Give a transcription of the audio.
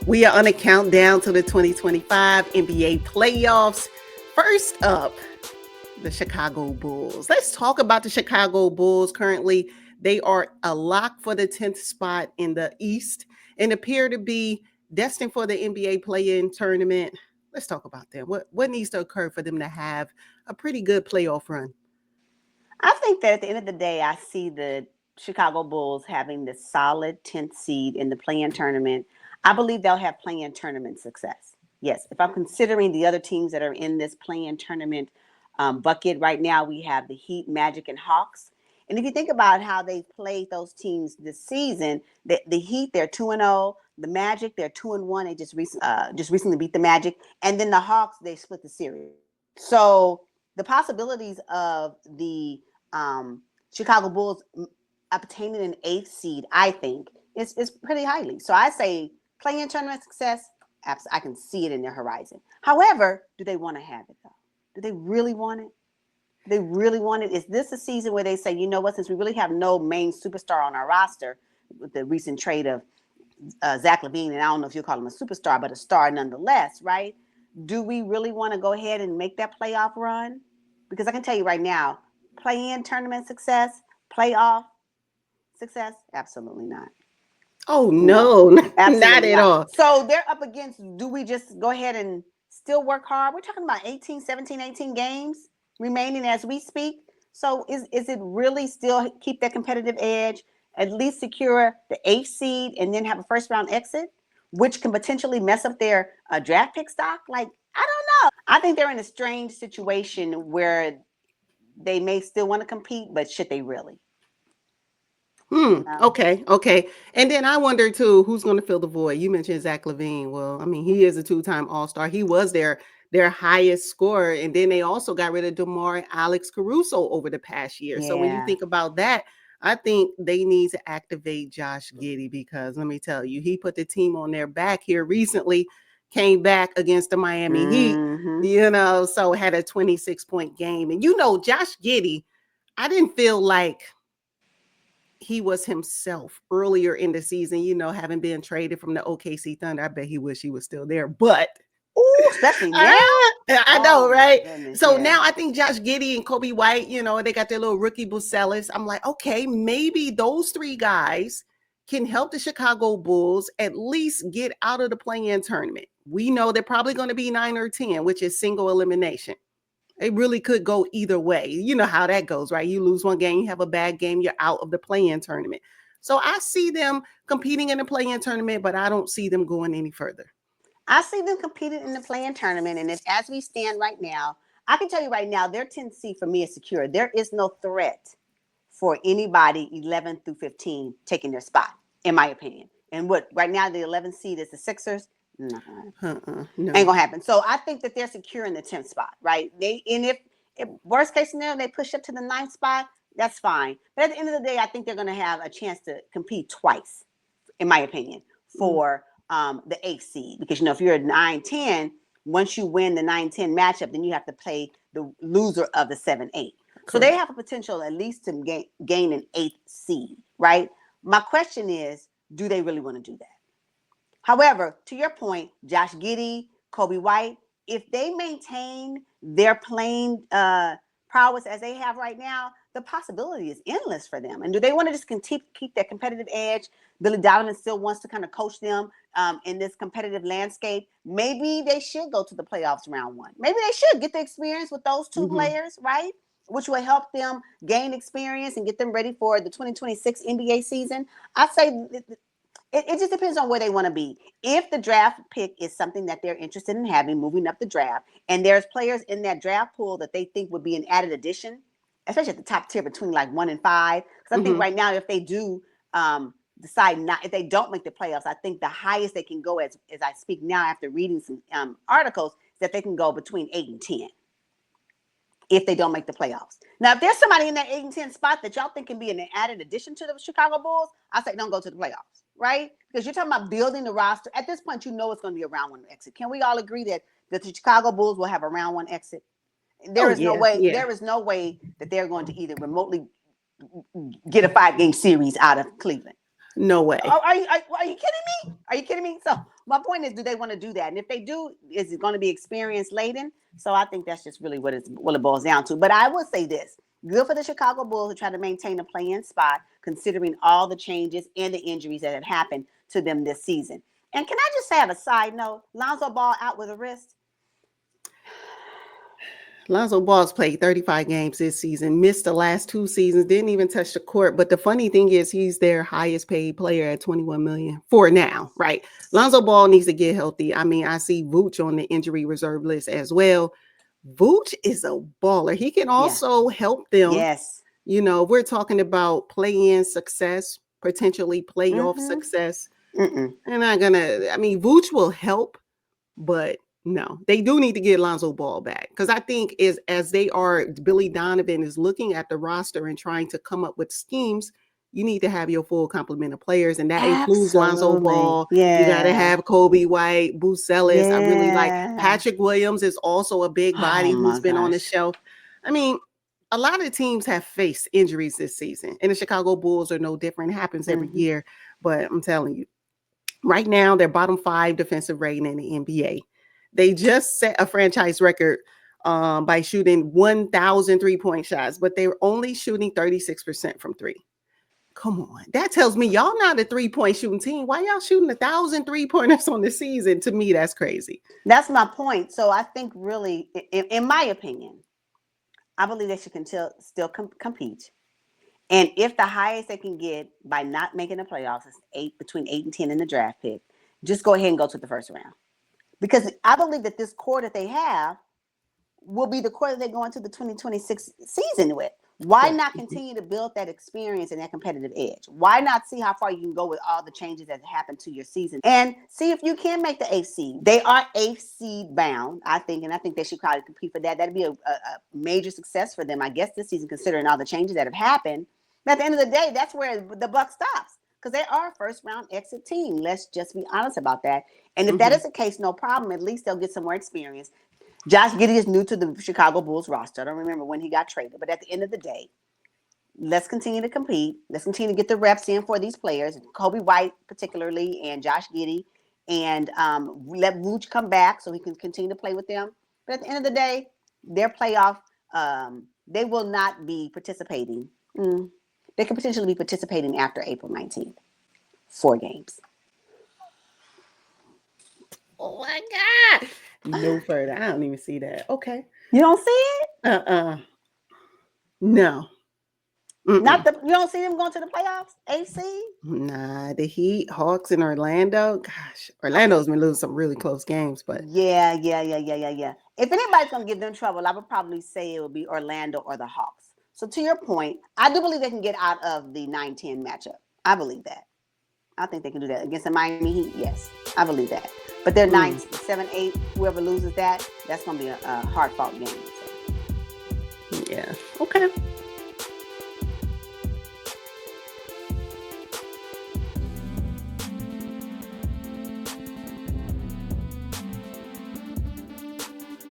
We are on a countdown to the 2025 NBA playoffs. First up, the Chicago Bulls. Let's talk about the Chicago Bulls. Currently, they are a lock for the 10th spot in the East and appear to be destined for the NBA play-in tournament. Let's talk about them. What needs to occur for them to have a pretty good playoff run? I think that at the end of the day, I see the Chicago Bulls having the solid 10th seed in the play-in tournament. I believe they'll have play-in tournament success. Yes, if I'm considering the other teams that are in this play-in tournament bucket right now, we have the Heat, Magic, and Hawks. And if you think about how they played those teams this season, the Heat, they're 2-0. The Magic, they're 2-1. They just recently beat the Magic. And then the Hawks, they split the series. So the possibilities of the Chicago Bulls obtaining an 8th seed, I think, is pretty highly. So I say play-in tournament success, I can see it in their horizon. However, do they want to have it, though? Do they really want it? Do they really want it? Is this a season where they say, you know what, since we really have no main superstar on our roster with the recent trade of Zach LaVine, and I don't know if you'll call him a superstar, but a star nonetheless, right? Do we really want to go ahead and make that playoff run? Because I can tell you right now, play-in tournament success, playoff success, absolutely not. Oh, no, not at all. So they're up against, do we just go ahead and still work hard? We're talking about 18 games remaining as we speak. So is it really still keep that competitive edge, at least secure the 8th seed and then have a first round exit, which can potentially mess up their draft pick stock? Like, I don't know. I think they're in a strange situation where they may still want to compete, but should they really? Okay. And then I wonder too, who's going to fill the void? You mentioned Zach LaVine. Well, I mean, he is a 2-time All-Star. He was their highest scorer, and then they also got rid of DeMar Alex Caruso over the past year. So when you think about that, I think they need to activate Josh Giddey, because let me tell you, he put the team on their back here recently, came back against the Miami Heat, so had a 26-point game. And Josh Giddey, I didn't feel like he was himself earlier in the season, having been traded from the OKC Thunder. I bet he wish he was still there, but especially now. I know, right? Goodness, so now I think Josh Giddey and Kobe White, they got their little rookie Bucelis. I'm like, okay, maybe those 3 guys can help the Chicago Bulls at least get out of the play-in tournament. We know they're probably going to be 9 or 10, which is single elimination. It really could go either way. You know how that goes, right? You lose one game, you have a bad game, you're out of the play-in tournament. So I see them competing in the play-in tournament, but I don't see them going any further. I see them competing in the play-in tournament, and as we stand right now, I can tell you right now, their 10th seed for me is secure. There is no threat for anybody 11 through 15 taking their spot, in my opinion. And right now the 11th seed is the Sixers. No. Ain't gonna happen. So I think that they're secure in the 10th spot, right? If worst case scenario they push up to the 9th spot, that's fine. But at the end of the day, I think they're gonna have a chance to compete twice, in my opinion, for the 8th seed. Because if you're a 9-10, once you win the 9-10 matchup, then you have to play the loser of the 7-8. So they have a potential at least to gain an 8th seed, right? My question is, do they really want to do that? However, to your point, Josh Giddey, Kobe White, if they maintain their playing prowess as they have right now, the possibility is endless for them. And do they want to just keep that competitive edge? Billy Donovan still wants to kind of coach them in this competitive landscape. Maybe they should go to the playoffs round 1. Maybe they should get the experience with those 2 players, right? Which will help them gain experience and get them ready for the 2026 NBA season. I say it just depends on where they want to be. If the draft pick is something that they're interested in having, moving up the draft, and there's players in that draft pool that they think would be an added addition, especially at the top tier between like 1 and 5. Because I think right now, if they do if they don't make the playoffs, I think the highest they can go as I speak now after reading some articles, is that they can go between 8 and 10 if they don't make the playoffs. Now, if there's somebody in that 8 and 10 spot that y'all think can be an added addition to the Chicago Bulls, I say don't go to the playoffs, right? Because you're talking about building the roster. At this point, it's going to be a round 1 exit. Can we all agree that the Chicago Bulls will have a round 1 exit? There is no way that they're going to either remotely get a 5-game series out of Cleveland. No way. Are you kidding me? Are you kidding me? So my point is, do they want to do that? And if they do, is it going to be experience laden? So I think that's just really what it boils down to. But I will say this: good for the Chicago Bulls to try to maintain a play-in spot, considering all the changes and the injuries that have happened to them this season. And can I just have a side note? Lonzo Ball out with a wrist. Lonzo Ball's played 35 games this season, missed the last 2 seasons, didn't even touch the court. But the funny thing is he's their highest paid player at $21 million for now, right? Lonzo Ball needs to get healthy. I mean, I see Vooch on the injury reserve list as well. Vooch is a baller. He can also help them. Yes. You know, we're talking about play-in success, potentially playoff success. They're not gonna, I mean, Vooch will help, but no, they do need to get Lonzo Ball back, because I think as they are, Billy Donovan is looking at the roster and trying to come up with schemes. You need to have your full complement of players, and that includes Lonzo Ball. Yeah. You got to have Kobe White, Bucelis. I really like Patrick Williams is also a big body who's been on the shelf. I mean, a lot of teams have faced injuries this season, and the Chicago Bulls are no different. It happens every year, but I'm telling you, right now they're bottom 5 defensive rating in the NBA. They just set a franchise record by shooting 1,000 3-point shots, but they were only shooting 36% from 3. Come on. That tells me y'all not a 3-point shooting team. Why y'all shooting 1,000 3-pointers on the season? To me, that's crazy. That's my point. So I think really, in my opinion, I believe they should still compete. And if the highest they can get by not making the playoffs is between 8 and 10 in the draft pick, just go ahead and go to the first round. Because I believe that this core that they have will be the core that they go into the 2026 season with. Why not continue to build that experience and that competitive edge? Why not see how far you can go with all the changes that happened to your season and see if you can make the 8th seed? They are 8th seed bound, I think, and I think they should probably compete for that. That'd be a major success for them, I guess, this season, considering all the changes that have happened. But at the end of the day, that's where the buck stops, because they are a first-round exit team. Let's just be honest about that. And if that is the case, no problem. At least they'll get some more experience. Josh Giddey is new to the Chicago Bulls roster. I don't remember when he got traded. But at the end of the day, let's continue to compete. Let's continue to get the reps in for these players, Kobe White particularly, and Josh Giddey. And let Vooch come back so he can continue to play with them. But at the end of the day, their playoff, they will not be participating. They could potentially be participating after April 19th. 4 games. Oh my God. No further. I don't even see that. Okay. You don't see it? No. You don't see them going to the playoffs? AC? Nah, the Heat, Hawks, and Orlando. Gosh, Orlando's been losing some really close games, but yeah. If anybody's gonna give them trouble, I would probably say it would be Orlando or the Hawks. So to your point, I do believe they can get out of the 9-10 matchup. I believe that. I think they can do that against the Miami Heat. Yes, I believe that. But they're 9, 7, 8. Whoever loses that's going to be a hard-fought game. So. Yeah. Okay.